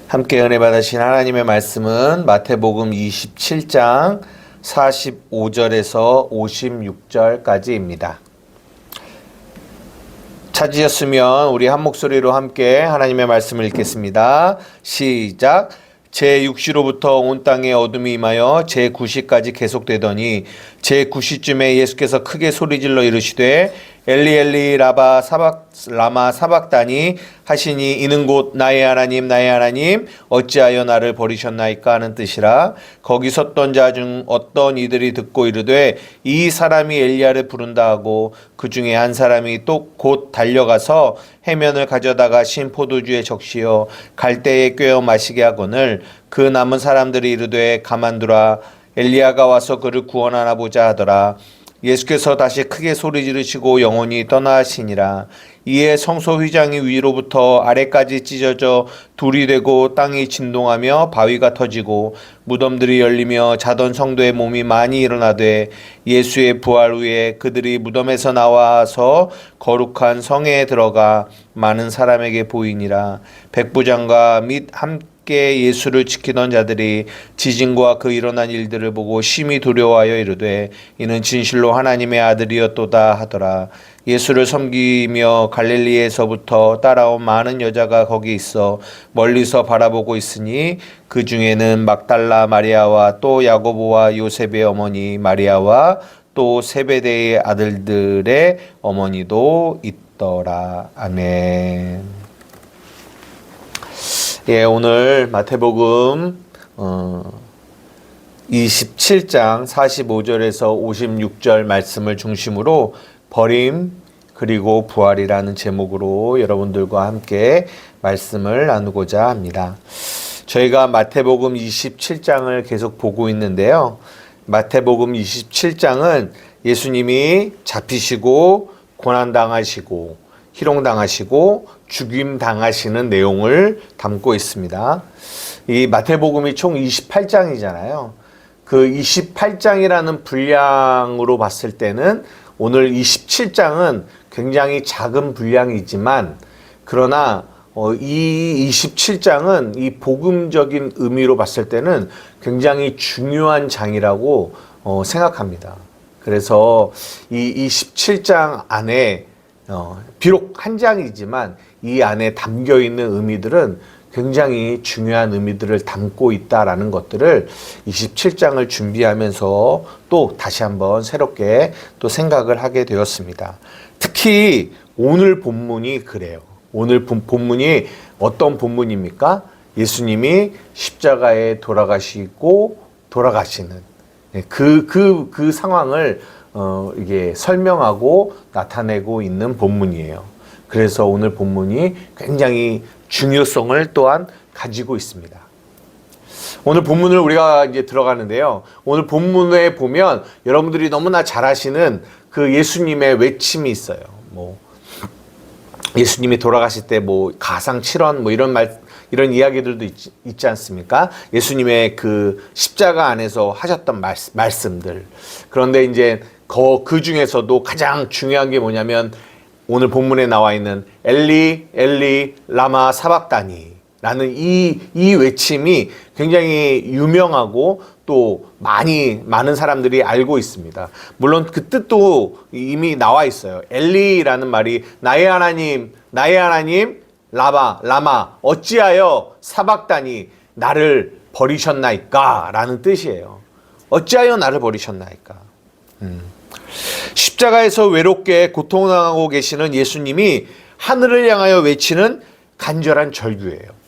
함께 은혜 받으신 하나님의 말씀은 마태복음 27장 45절에서 56절까지입니다. 찾으셨으면 우리 한 목소리로 함께 하나님의 말씀을 읽겠습니다. 시작. 제6시로부터 온 땅에 어둠이 임하여 제9시까지 계속되더니 제9시쯤에 예수께서 크게 소리질러 이르시되 엘리 엘리 라마 사박다니 하시니 이는 곧 나의 하나님 나의 하나님 어찌하여 나를 버리셨나이까 하는 뜻이라. 거기 섰던 자 중 어떤 이들이 듣고 이르되 이 사람이 엘리야를 부른다 하고 그 중에 한 사람이 또 곧 달려가서 해면을 가져다가 신 포도주에 적시어 갈대에 꿰어 마시게 하거늘 그 남은 사람들이 이르되 가만두라 엘리야가 와서 그를 구원하나 보자 하더라. 예수께서 다시 크게 소리 지르시고 영원히 떠나시니라. 이에 성소 휘장이 위로부터 아래까지 찢어져 둘이 되고 땅이 진동하며 바위가 터지고 무덤들이 열리며 자던 성도의 몸이 많이 일어나되 예수의 부활 후에 그들이 무덤에서 나와서 거룩한 성에 들어가 많은 사람에게 보이니라. 백부장과 및 함께 예수를 지키던 자들이 지진과 그 일어난 일들을 보고 심히 두려워하여 이르되 이는 진실로 하나님의 아들이었도다 하더라. 예수를 섬기며 갈릴리에서부터 따라온 많은 여자가 거기 있어 멀리서 바라보고 있으니 그 중에는 막달라 마리아와 또 야고보와 요셉의 어머니 마리아와 또 세베대의 아들들의 어머니도 있더라. 아멘. 예, 오늘 마태복음 27장 45절에서 56절 말씀을 중심으로 버림 그리고 부활이라는 제목으로 여러분들과 함께 말씀을 나누고자 합니다. 저희가 마태복음 27장을 계속 보고 있는데요. 마태복음 27장은 예수님이 잡히시고 고난당하시고 희롱당하시고 죽임당하시는 내용을 담고 있습니다. 이 마태복음이 총 28장이잖아요. 그 28장이라는 분량으로 봤을 때는 오늘 27장은 굉장히 작은 분량이지만 그러나 이 27장은 이 복음적인 의미로 봤을 때는 굉장히 중요한 장이라고 생각합니다. 그래서 이 27장 안에 비록 한 장이지만 이 안에 담겨 있는 의미들은 굉장히 중요한 의미들을 담고 있다라는 것들을 27장을 준비하면서 또 다시 한번 새롭게 또 생각을 하게 되었습니다. 특히 오늘 본문이 그래요. 오늘 본문이 어떤 본문입니까? 예수님이 십자가에 돌아가시고 돌아가시는 그 상황을 이게 설명하고 나타내고 있는 본문이에요. 그래서 오늘 본문이 굉장히 중요성을 또한 가지고 있습니다. 오늘 본문을 우리가 이제 들어가는데요. 오늘 본문에 보면 여러분들이 너무나 잘 아시는 그 예수님의 외침이 있어요. 예수님이 돌아가실 때 가상 7원 이런 이야기들도 있지 않습니까? 예수님의 그 십자가 안에서 하셨던 말씀들. 그런데 이제 그 중에서도 가장 중요한 게 뭐냐면 오늘 본문에 나와 있는 엘리 엘리 라마 사박다니 라는 이 외침이 굉장히 유명하고 또 많은 사람들이 알고 있습니다. 물론 그 뜻도 이미 나와 있어요. 엘리라는 말이 나의 하나님 라마 어찌하여 사박다니 나를 버리셨나이까 라는 뜻이에요. 어찌하여 나를 버리셨나이까. 십자가에서 외롭게 고통당하고 계시는 예수님이 하늘을 향하여 외치는 간절한 절규예요.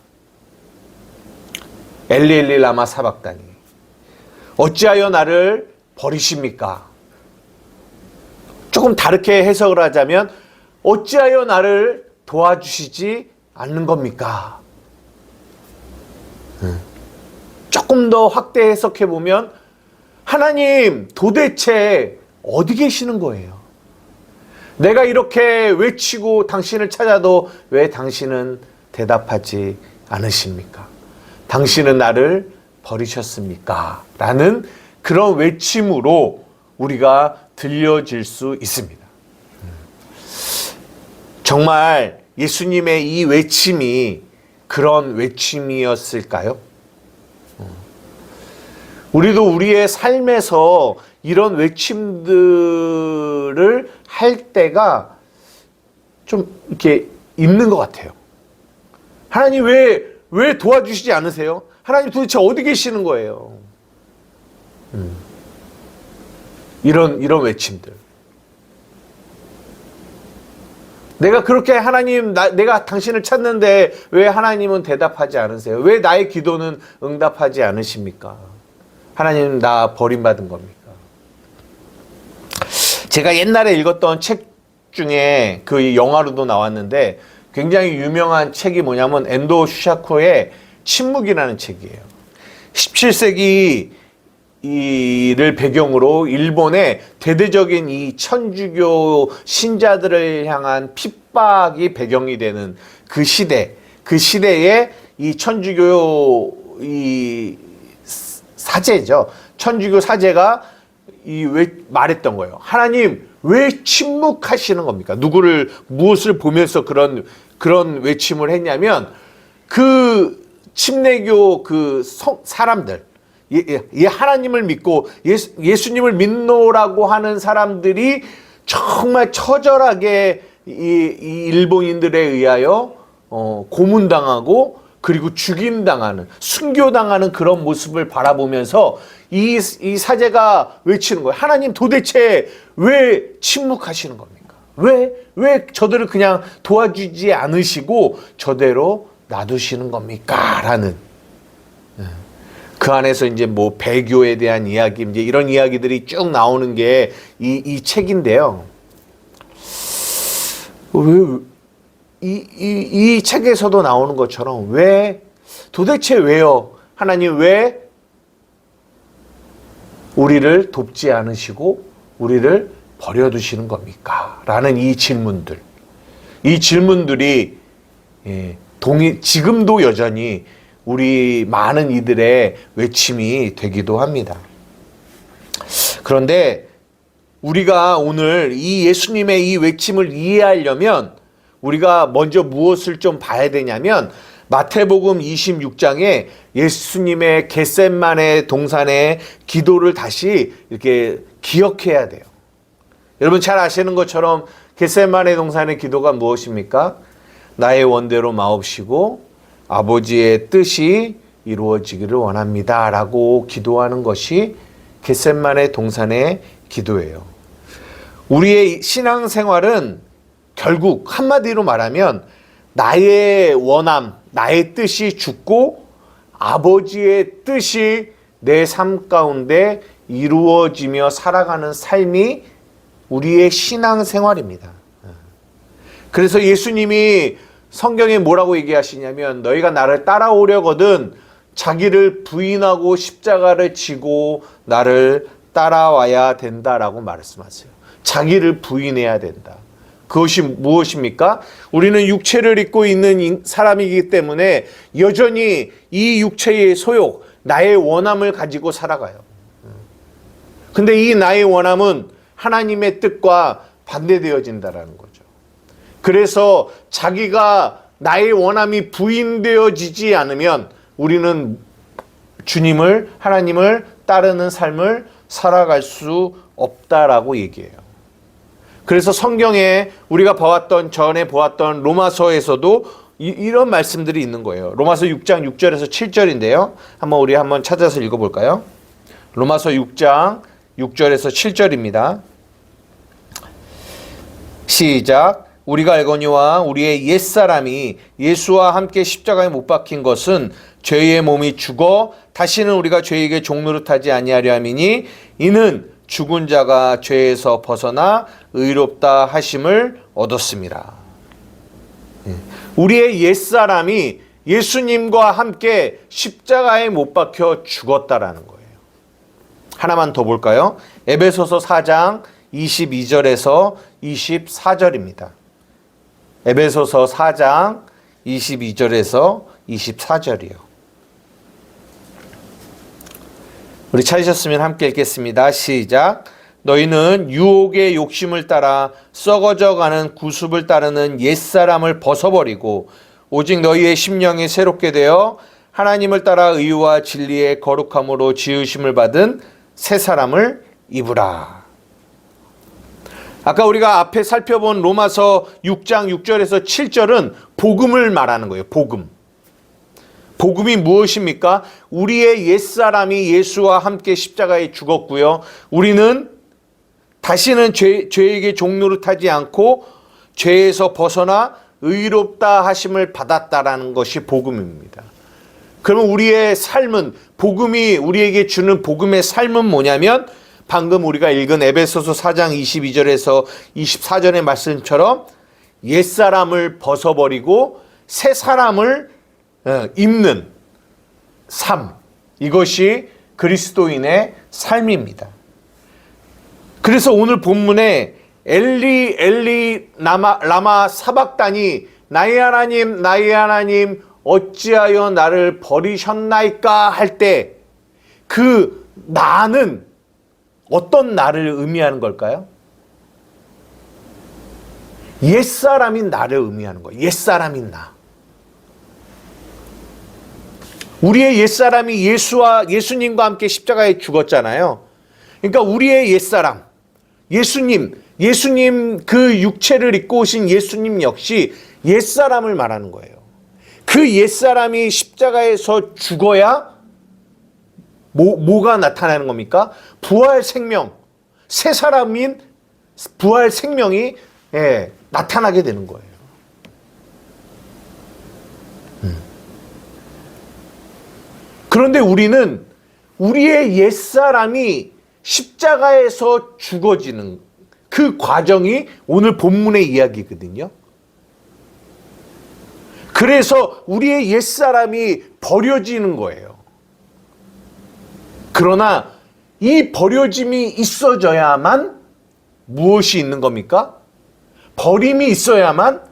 엘리 엘리 라마 사박다니 어찌하여 나를 버리십니까? 조금 다르게 해석을 하자면 어찌하여 나를 도와주시지 않는 겁니까? 조금 더 확대 해석해 보면 하나님 도대체 어디 계시는 거예요? 내가 이렇게 외치고 당신을 찾아도 왜 당신은 대답하지 않으십니까? 당신은 나를 버리셨습니까? 라는 그런 외침으로 우리가 들려질 수 있습니다. 정말 예수님의 이 외침이 그런 외침이었을까요? 우리도 우리의 삶에서 이런 외침들을 할 때가 좀 이렇게 있는 것 같아요. 하나님 왜 도와주시지 않으세요? 하나님 도대체 어디 계시는 거예요? 이런 외침들. 내가 그렇게 하나님, 내가 당신을 찾는데 왜 하나님은 대답하지 않으세요? 왜 나의 기도는 응답하지 않으십니까? 하나님, 나 버림받은 겁니까? 제가 옛날에 읽었던 책 중에 그 영화로도 나왔는데 굉장히 유명한 책이 뭐냐면 엔도 슈샤코의 침묵이라는 책이에요. 17세기 이를 배경으로 일본의 대대적인 이 천주교 신자들을 향한 핍박이 배경이 되는 그 시대에 이 천주교 이 사제죠. 천주교 사제가 왜 말했던 거예요. 하나님 왜 침묵하시는 겁니까? 무엇을 보면서 그런 외침을 했냐면 그 침례교 그 사람들 하나님을 믿고 예수님을 믿노라고 하는 사람들이 정말 처절하게 이 일본인들에 의하여 고문당하고 그리고 죽임당하는, 순교당하는 그런 모습을 바라보면서 이 사제가 외치는 거예요. 하나님 도대체 왜 침묵하시는 겁니까? 왜 저들을 그냥 도와주지 않으시고 저대로 놔두시는 겁니까? 라는. 그 안에서 이제 뭐 배교에 대한 이야기, 이제 이런 이야기들이 쭉 나오는 게 이 책인데요. 이 책에서도 나오는 것처럼 도대체 왜요? 하나님 왜 우리를 돕지 않으시고 우리를 버려두시는 겁니까? 라는 이 질문들이 지금도 여전히 우리 많은 이들의 외침이 되기도 합니다. 그런데 우리가 오늘 이 예수님의 이 외침을 이해하려면 우리가 먼저 무엇을 좀 봐야 되냐면 마태복음 26장에 예수님의 겟셋마네 동산의 기도를 다시 이렇게 기억해야 돼요. 여러분 잘 아시는 것처럼 겟셋마네 동산의 기도가 무엇입니까? 나의 원대로 마옵시고 아버지의 뜻이 이루어지기를 원합니다 라고 기도하는 것이 겟셋마네 동산의 기도예요. 우리의 신앙생활은 결국 한마디로 말하면 나의 원함, 나의 뜻이 죽고 아버지의 뜻이 내 삶 가운데 이루어지며 살아가는 삶이 우리의 신앙생활입니다. 그래서 예수님이 성경에 뭐라고 얘기하시냐면 너희가 나를 따라오려거든 자기를 부인하고 십자가를 지고 나를 따라와야 된다라고 말씀하세요. 자기를 부인해야 된다. 그것이 무엇입니까? 우리는 육체를 입고 있는 사람이기 때문에 여전히 이 육체의 소욕, 나의 원함을 가지고 살아가요. 근데 이 나의 원함은 하나님의 뜻과 반대되어진다라는 거죠. 그래서 자기가 나의 원함이 부인되어지지 않으면 우리는 하나님을 따르는 삶을 살아갈 수 없다라고 얘기해요. 그래서 성경에 우리가 전에 보았던 로마서에서도 이런 말씀들이 있는 거예요. 로마서 6장 6절에서 7절인데요. 우리 한번 찾아서 읽어볼까요? 로마서 6장 6절에서 7절입니다. 시작. 우리가 알거니와 우리의 옛사람이 예수와 함께 십자가에 못 박힌 것은 죄의 몸이 죽어 다시는 우리가 죄에게 종노릇하지 아니하려 함이니 이는 죽은 자가 죄에서 벗어나 의롭다 하심을 얻었습니다. 우리의 옛사람이 예수님과 함께 십자가에 못 박혀 죽었다라는 거예요. 하나만 더 볼까요? 에베소서 4장 22절에서 24절입니다. 에베소서 4장 22절에서 24절이요. 우리 찾으셨으면 함께 읽겠습니다. 시작. 너희는 유혹의 욕심을 따라 썩어져 가는 구습을 따르는 옛사람을 벗어버리고 오직 너희의 심령이 새롭게 되어 하나님을 따라 의와 진리의 거룩함으로 지으심을 받은 새 사람을 입으라. 아까 우리가 앞에 살펴본 로마서 6장 6절에서 7절은 복음을 말하는 거예요. 복음. 복음이 무엇입니까? 우리의 옛사람이 예수와 함께 십자가에 죽었고요. 우리는 다시는 죄에게 종노릇하지 않고 죄에서 벗어나 의롭다 하심을 받았다라는 것이 복음입니다. 그러면 우리의 삶은, 복음이 우리에게 주는 복음의 삶은 뭐냐면 방금 우리가 읽은 에베소서 4장 22절에서 24절의 말씀처럼 옛사람을 벗어버리고 새 사람을 입는 삶, 이것이 그리스도인의 삶입니다. 그래서 오늘 본문에 엘리 엘리 라마 사박다니, 나의 하나님 어찌하여 나를 버리셨나이까 할 때 그 나는 어떤 나를 의미하는 걸까요? 옛사람인 나를 의미하는 거예요. 옛사람인 나. 우리의 옛사람이 예수님과 함께 십자가에 죽었잖아요. 그러니까 우리의 옛사람, 예수님 그 육체를 입고 오신 예수님 역시 옛사람을 말하는 거예요. 그 옛사람이 십자가에서 죽어야 뭐가 나타나는 겁니까? 부활 생명, 새 사람인 부활 생명이 나타나게 되는 거예요. 그런데 우리는 우리의 옛사람이 십자가에서 죽어지는 그 과정이 오늘 본문의 이야기거든요. 그래서 우리의 옛사람이 버려지는 거예요. 그러나 이 버려짐이 있어져야만 무엇이 있는 겁니까? 버림이 있어야만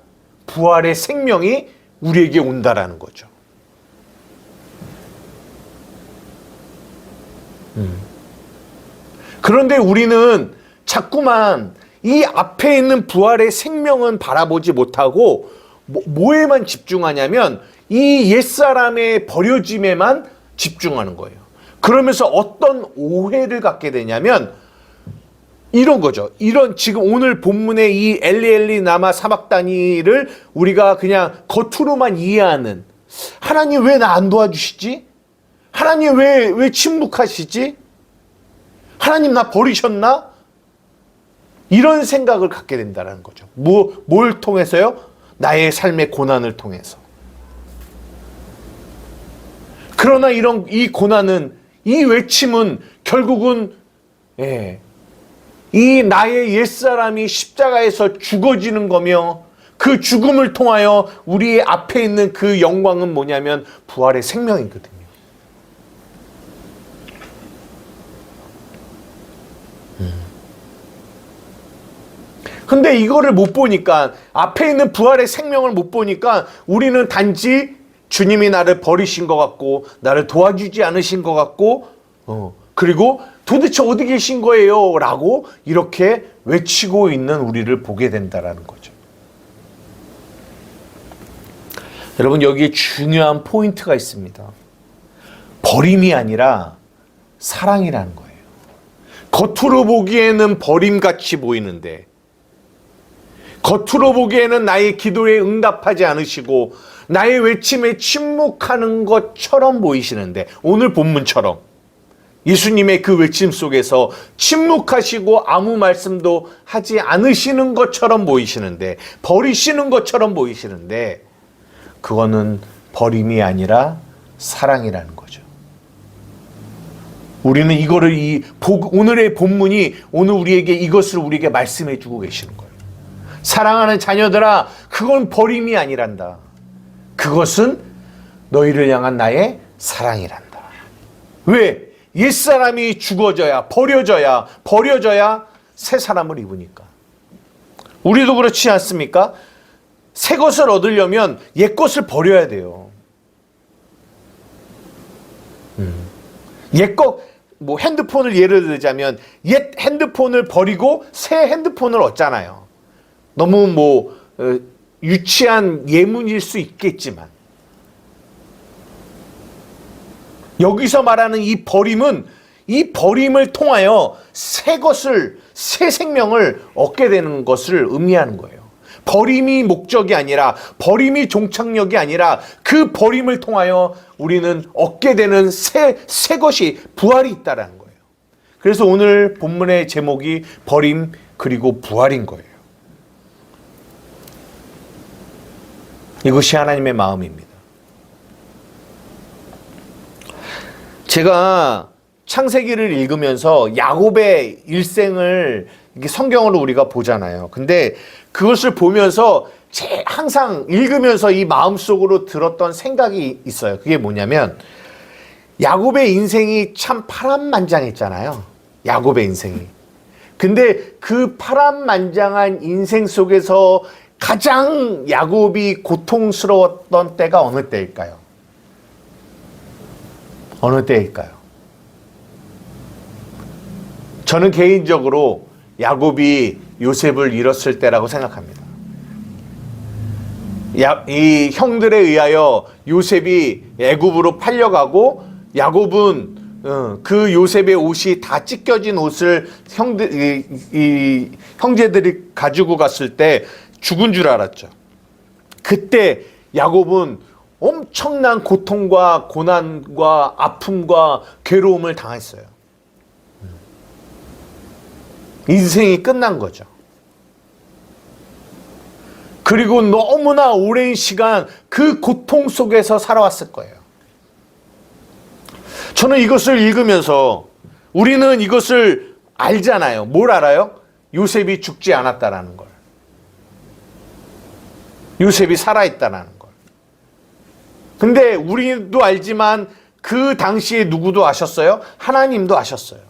부활의 생명이 우리에게 온다라는 거죠. 그런데 우리는 자꾸만 이 앞에 있는 부활의 생명은 바라보지 못하고 뭐에만 집중하냐면 이 옛사람의 버려짐에만 집중하는 거예요. 그러면서 어떤 오해를 갖게 되냐면 이런 거죠. 이런 지금 오늘 본문의 이 엘리 라마 사박다니를 우리가 그냥 겉으로만 이해하는, 하나님 왜 나 안 도와주시지? 하나님 왜 침묵하시지? 하나님 나 버리셨나? 이런 생각을 갖게 된다는 거죠. 뭘 통해서요? 나의 삶의 고난을 통해서. 그러나 이 고난은, 이 외침은 결국은 이 나의 옛사람이 십자가에서 죽어지는 거며, 그 죽음을 통하여 우리 앞에 있는 그 영광은 뭐냐면 부활의 생명이거든요. 근데 이거를 못 보니까, 앞에 있는 부활의 생명을 못 보니까 우리는 단지 주님이 나를 버리신 것 같고 나를 도와주지 않으신 것 같고 그리고 도대체 어디 계신 거예요? 라고 이렇게 외치고 있는 우리를 보게 된다는 거죠. 여러분, 여기에 중요한 포인트가 있습니다. 버림이 아니라 사랑이라는 거예요. 겉으로 보기에는 버림같이 보이는데, 겉으로 보기에는 나의 기도에 응답하지 않으시고 나의 외침에 침묵하는 것처럼 보이시는데, 오늘 본문처럼 예수님의 그 외침 속에서 침묵하시고 아무 말씀도 하지 않으시는 것처럼 보이시는데, 버리시는 것처럼 보이시는데, 그거는 버림이 아니라 사랑이라는 거죠. 우리는 이거를 오늘의 본문이 오늘 우리에게 이것을 우리에게 말씀해 주고 계시는 거예요. 사랑하는 자녀들아, 그건 버림이 아니란다. 그것은 너희를 향한 나의 사랑이란다. 왜? 옛사람이 죽어져야, 버려져야 새 사람을 입으니까. 우리도 그렇지 않습니까? 새 것을 얻으려면 옛 것을 버려야 돼요. 옛 것, 핸드폰을 예를 들자면 옛 핸드폰을 버리고 새 핸드폰을 얻잖아요. 너무 유치한 예문일 수 있겠지만 여기서 말하는 이 버림은 이 버림을 통하여 새 생명을 얻게 되는 것을 의미하는 거예요. 버림이 목적이 아니라, 버림이 종착역이 아니라 그 버림을 통하여 우리는 얻게 되는 새 것이 부활이 있다라는 거예요. 그래서 오늘 본문의 제목이 버림 그리고 부활인 거예요. 이것이 하나님의 마음입니다. 제가 창세기를 읽으면서 야곱의 일생을 성경으로 우리가 보잖아요. 근데 그것을 보면서 항상 읽으면서 이 마음속으로 들었던 생각이 있어요. 그게 뭐냐면 야곱의 인생이 참 파란만장했잖아요. 야곱의 인생이. 근데 그 파란만장한 인생 속에서 가장 야곱이 고통스러웠던 때가 어느 때일까요? 어느 때일까요? 저는 개인적으로 야곱이 요셉을 잃었을 때라고 생각합니다. 이 형들에 의하여 요셉이 애굽으로 팔려가고 야곱은 그 요셉의 옷이 다 찢겨진 옷을 형제들이 가지고 갔을 때 죽은 줄 알았죠. 그때 야곱은 엄청난 고통과 고난과 아픔과 괴로움을 당했어요. 인생이 끝난 거죠. 그리고 너무나 오랜 시간 그 고통 속에서 살아왔을 거예요. 저는 이것을 읽으면서 우리는 이것을 알잖아요. 뭘 알아요? 요셉이 죽지 않았다라는 걸. 요셉이 살아있다라는 걸. 근데 우리도 알지만 그 당시에 누구도 아셨어요? 하나님도 아셨어요.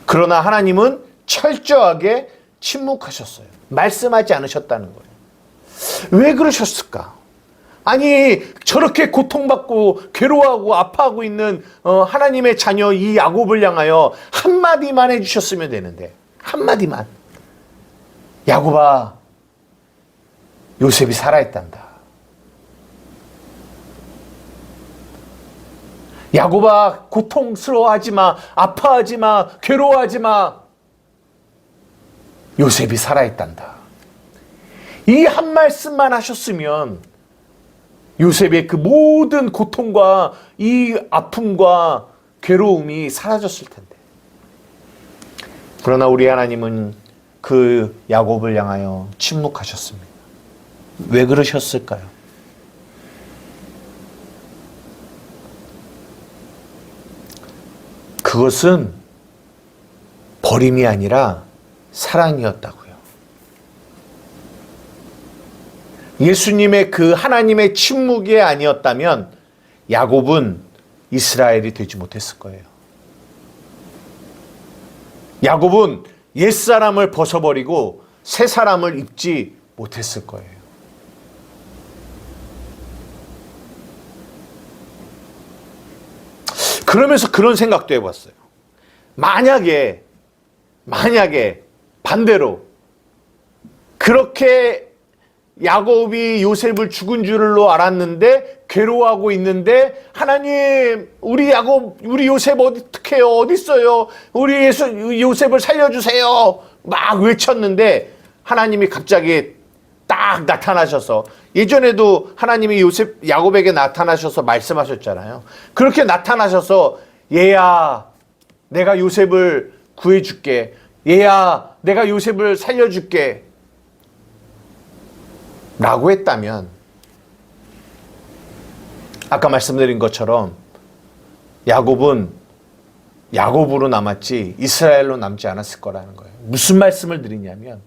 그러나 하나님은 철저하게 침묵하셨어요. 말씀하지 않으셨다는 거예요. 왜 그러셨을까? 아니 저렇게 고통받고 괴로워하고 아파하고 있는 하나님의 자녀 이 야곱을 향하여 한마디만 해주셨으면 되는데, 한마디만. 야곱아, 요셉이 살아있단다. 야곱아, 고통스러워하지 마, 아파하지 마, 괴로워하지 마. 요셉이 살아있단다. 이 한 말씀만 하셨으면 요셉의 그 모든 고통과 이 아픔과 괴로움이 사라졌을 텐데. 그러나 우리 하나님은 그 야곱을 향하여 침묵하셨습니다. 왜 그러셨을까요? 그것은 버림이 아니라 사랑이었다고요. 예수님의 그 하나님의 침묵이 아니었다면 야곱은 이스라엘이 되지 못했을 거예요. 야곱은 옛사람을 벗어버리고 새 사람을 입지 못했을 거예요. 그러면서 그런 생각도 해봤어요. 만약에 반대로 그렇게 야곱이 요셉을 죽은 줄로 알았는데 괴로워하고 있는데, 하나님 우리 야곱, 우리 요셉 어떻게 해요? 어디 있어요? 우리 요셉을 살려주세요. 막 외쳤는데 하나님이 갑자기 딱 나타나셔서, 예전에도 하나님이 야곱에게 나타나셔서 말씀하셨잖아요. 그렇게 나타나셔서 얘야 내가 요셉을 구해줄게, 얘야 내가 요셉을 살려줄게 라고 했다면 아까 말씀드린 것처럼 야곱은 야곱으로 남았지 이스라엘로 남지 않았을 거라는 거예요. 무슨 말씀을 드리냐면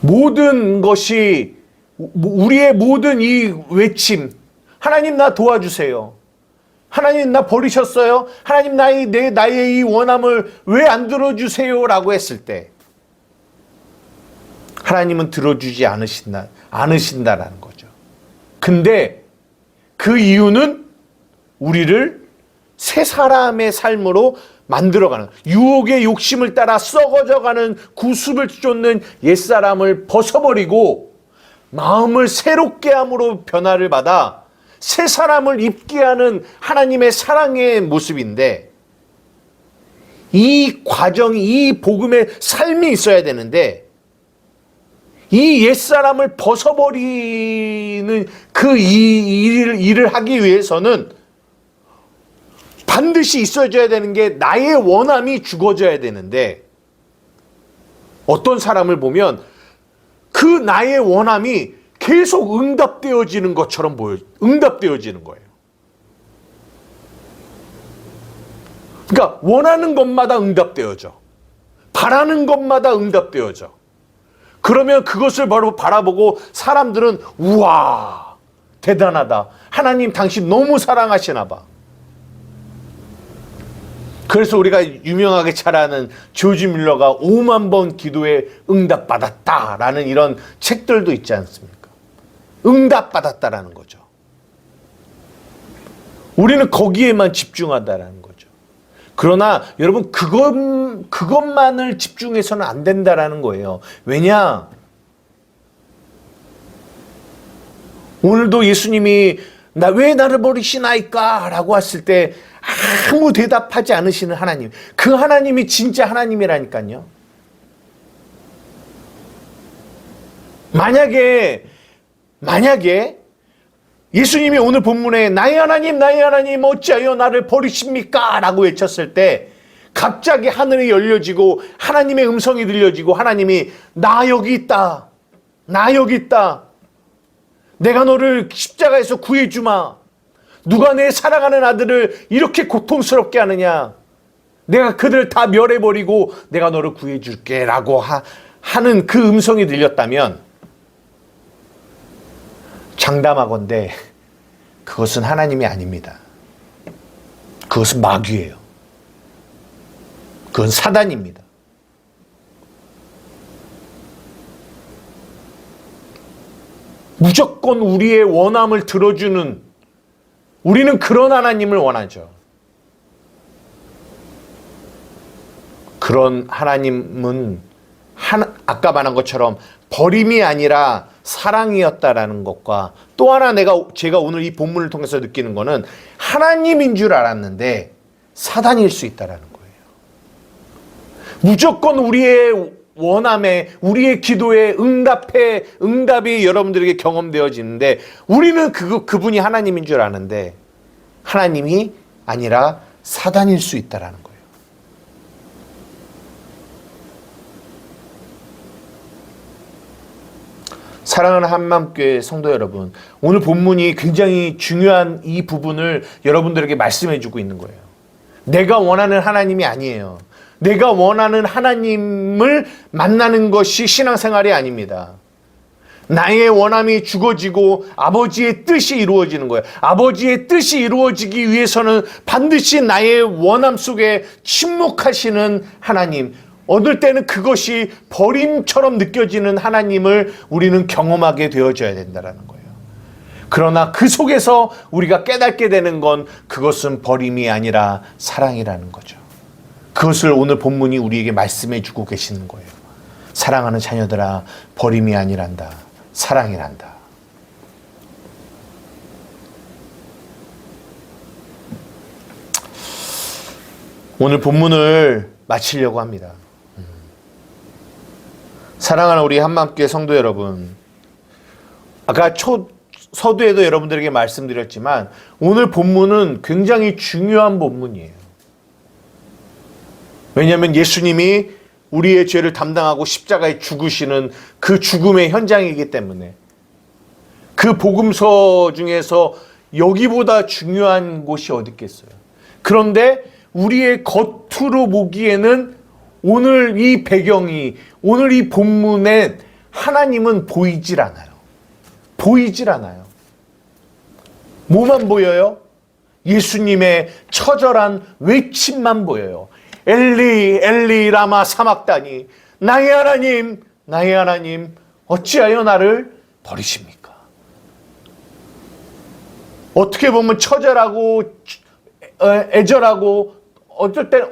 모든 것이, 우리의 모든 이 외침, 하나님 나 도와주세요, 하나님 나 버리셨어요, 하나님 나의 이 원함을 왜 안 들어주세요 라고 했을 때 하나님은 들어주지 않으신다라는 거죠. 근데 그 이유는 우리를 새 사람의 삶으로 만들어가는, 유혹의 욕심을 따라 썩어져가는 구습을 쫓는 옛사람을 벗어버리고 마음을 새롭게 함으로 변화를 받아 새 사람을 입게 하는 하나님의 사랑의 모습인데, 이 과정이, 이 복음의 삶이 있어야 되는데, 이 옛사람을 벗어버리는 그 일을 하기 위해서는 반드시 있어줘야 되는 게 나의 원함이 죽어져야 되는데, 어떤 사람을 보면 그 나의 원함이 계속 응답되어지는 것처럼 응답되어지는 거예요. 그러니까 원하는 것마다 응답되어져. 바라는 것마다 응답되어져. 그러면 그것을 바로 바라보고 사람들은 우와, 대단하다. 하나님 당신 너무 사랑하시나 봐. 그래서 우리가 유명하게 잘 아는 조지 밀러가 5만 번 기도에 응답받았다라는 이런 책들도 있지 않습니까? 응답받았다라는 거죠. 우리는 거기에만 집중한다라는 거죠. 그러나 여러분, 그것만을 집중해서는 안 된다라는 거예요. 왜냐? 오늘도 예수님이 왜 나를 버리시나이까? 라고 했을 때 아무 대답하지 않으시는 하나님, 그 하나님이 진짜 하나님이라니까요. 만약에 예수님이 오늘 본문에 나의 하나님 어찌하여 나를 버리십니까? 라고 외쳤을 때 갑자기 하늘이 열려지고 하나님의 음성이 들려지고 하나님이 나 여기 있다. 내가 너를 십자가에서 구해주마. 누가 내 사랑하는 아들을 이렇게 고통스럽게 하느냐. 내가 그들을 다 멸해버리고 내가 너를 구해줄게 라고 하는 그 음성이 들렸다면, 장담하건대 그것은 하나님이 아닙니다. 그것은 마귀예요. 그건 사단입니다. 무조건 우리의 원함을 들어주는, 우리는 그런 하나님을 원하죠. 그런 하나님은 아까 말한 것처럼 버림이 아니라 사랑이었다라는 것과, 또 하나 제가 오늘 이 본문을 통해서 느끼는 거는 하나님인 줄 알았는데 사단일 수 있다라는 거예요. 무조건 우리의 원함에, 우리의 기도에 응답이 여러분들에게 경험되어지는데, 우리는 그분이 하나님인 줄 아는데 하나님이 아니라 사단일 수 있다라는 거예요. 사랑하는 한마음교회 성도 여러분, 오늘 본문이 굉장히 중요한 이 부분을 여러분들에게 말씀해 주고 있는 거예요. 내가 원하는 하나님이 아니에요. 내가 원하는 하나님을 만나는 것이 신앙생활이 아닙니다. 나의 원함이 죽어지고 아버지의 뜻이 이루어지는 거예요. 아버지의 뜻이 이루어지기 위해서는 반드시 나의 원함 속에 침묵하시는 하나님, 어떨 때는 그것이 버림처럼 느껴지는 하나님을 우리는 경험하게 되어져야 된다는 거예요. 그러나 그 속에서 우리가 깨닫게 되는 건 그것은 버림이 아니라 사랑이라는 거죠. 그것을 오늘 본문이 우리에게 말씀해 주고 계시는 거예요. 사랑하는 자녀들아, 버림이 아니란다. 사랑이란다. 오늘 본문을 마치려고 합니다. 사랑하는 우리 한마음교회 성도 여러분, 아까 서두에도 여러분들에게 말씀드렸지만 오늘 본문은 굉장히 중요한 본문이에요. 왜냐하면 예수님이 우리의 죄를 담당하고 십자가에 죽으시는 그 죽음의 현장이기 때문에, 그 복음서 중에서 여기보다 중요한 곳이 어디 있겠어요. 그런데 우리의 겉으로 보기에는 오늘 이 배경이, 오늘 이 본문에 하나님은 보이질 않아요. 보이질 않아요. 뭐만 보여요? 예수님의 처절한 외침만 보여요. 엘리 엘리 라마 사막다니, 나의 하나님 어찌하여 나를 버리십니까? 어떻게 보면 처절하고 애절하고 어쩔 땐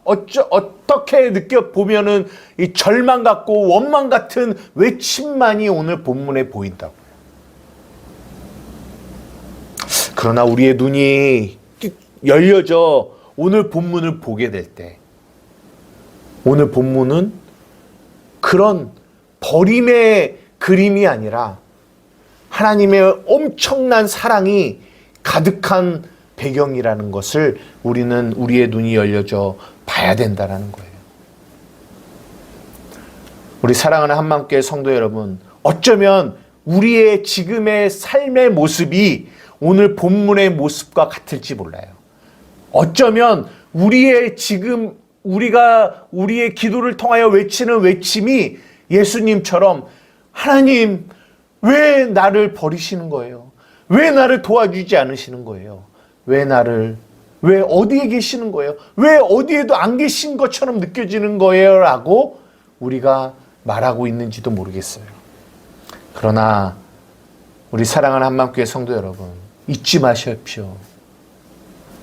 어떻게 느껴보면은 이 절망 같고 원망 같은 외침만이 오늘 본문에 보인다고요. 그러나 우리의 눈이 열려져 오늘 본문을 보게 될 때, 오늘 본문은 그런 버림의 그림이 아니라 하나님의 엄청난 사랑이 가득한 배경이라는 것을 우리는 우리의 눈이 열려져 봐야 된다는 거예요. 우리 사랑하는 한마음교회 성도 여러분, 어쩌면 우리의 지금의 삶의 모습이 오늘 본문의 모습과 같을지 몰라요. 어쩌면 우리의 지금 우리의 기도를 통하여 외치는 외침이 예수님처럼 하나님 왜 나를 버리시는 거예요? 왜 나를 도와주지 않으시는 거예요? 왜 어디에 계시는 거예요? 왜 어디에도 안 계신 것처럼 느껴지는 거예요? 라고 우리가 말하고 있는지도 모르겠어요. 그러나 우리 사랑하는 한마음교회 성도 여러분, 잊지 마십시오.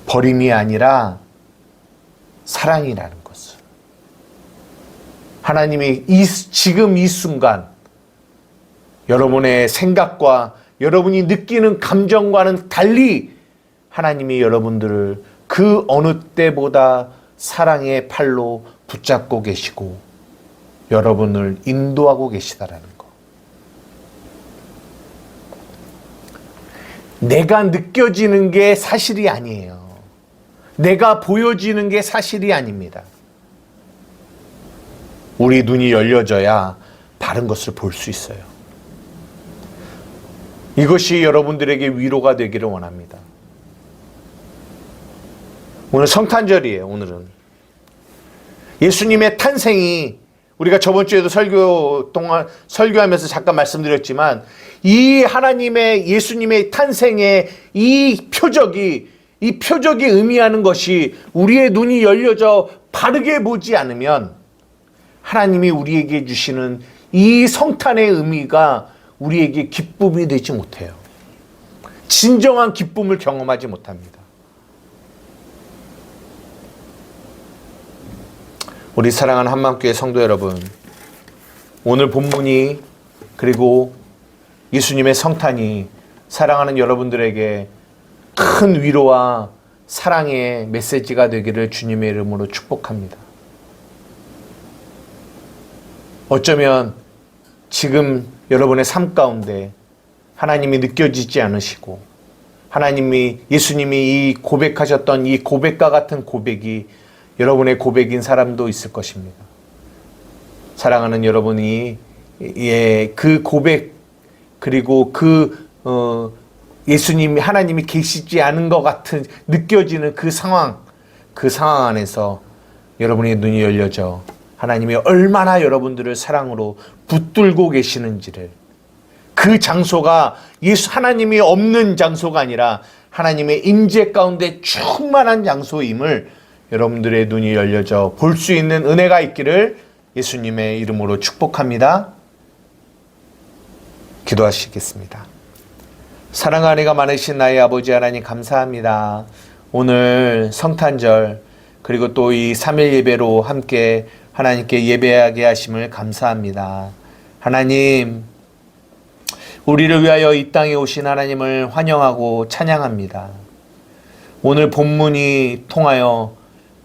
버림이 아니라 사랑이라는 것을. 하나님이 지금 이 순간 여러분의 생각과 여러분이 느끼는 감정과는 달리 하나님이 여러분들을 그 어느 때보다 사랑의 팔로 붙잡고 계시고 여러분을 인도하고 계시다라는 것. 내가 느껴지는 게 사실이 아니에요. 내가 보여지는 게 사실이 아닙니다. 우리 눈이 열려져야 다른 것을 볼 수 있어요. 이것이 여러분들에게 위로가 되기를 원합니다. 오늘 성탄절이에요. 오늘은 예수님의 탄생이, 우리가 저번 주에도 설교하면서 잠깐 말씀드렸지만, 이 하나님의 예수님의 탄생의 이 표적이 의미하는 것이 우리의 눈이 열려져 바르게 보지 않으면 하나님이 우리에게 주시는 이 성탄의 의미가 우리에게 기쁨이 되지 못해요. 진정한 기쁨을 경험하지 못합니다. 우리 사랑하는 한마음교회 성도 여러분, 오늘 본문이 그리고 예수님의 성탄이 사랑하는 여러분들에게 큰 위로와 사랑의 메시지가 되기를 주님의 이름으로 축복합니다. 어쩌면 지금 여러분의 삶 가운데 하나님이 느껴지지 않으시고 예수님이 이 고백하셨던 이 고백과 같은 고백이 여러분의 고백인 사람도 있을 것입니다. 사랑하는 여러분이 그 고백 그리고 하나님이 계시지 않은 것 같은 느껴지는 그 상황 안에서 여러분의 눈이 열려져 하나님이 얼마나 여러분들을 사랑으로 붙들고 계시는지를, 그 장소가 하나님이 없는 장소가 아니라 하나님의 임재 가운데 충만한 장소임을 여러분들의 눈이 열려져 볼 수 있는 은혜가 있기를 예수님의 이름으로 축복합니다. 기도하시겠습니다. 사랑과 은혜가 많으신 나의 아버지 하나님, 감사합니다. 오늘 성탄절 그리고 또 이 3일 예배로 함께 하나님께 예배하게 하심을 감사합니다. 하나님, 우리를 위하여 이 땅에 오신 하나님을 환영하고 찬양합니다. 오늘 본문이 통하여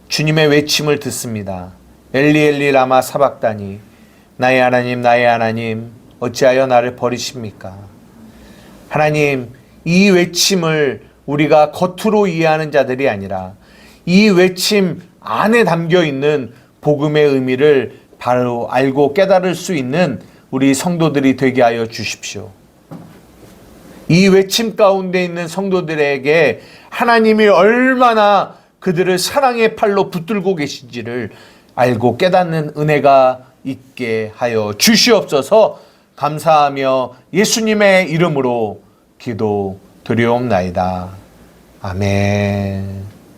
주님의 외침을 듣습니다. 엘리 엘리 라마 사박다니, 나의 하나님 어찌하여 나를 버리십니까? 하나님, 이 외침을 우리가 겉으로 이해하는 자들이 아니라 이 외침 안에 담겨있는 복음의 의미를 바로 알고 깨달을 수 있는 우리 성도들이 되게 하여 주십시오. 이 외침 가운데 있는 성도들에게 하나님이 얼마나 그들을 사랑의 팔로 붙들고 계신지를 알고 깨닫는 은혜가 있게 하여 주시옵소서. 감사하며 예수님의 이름으로 기도 드리옵나이다. 아멘.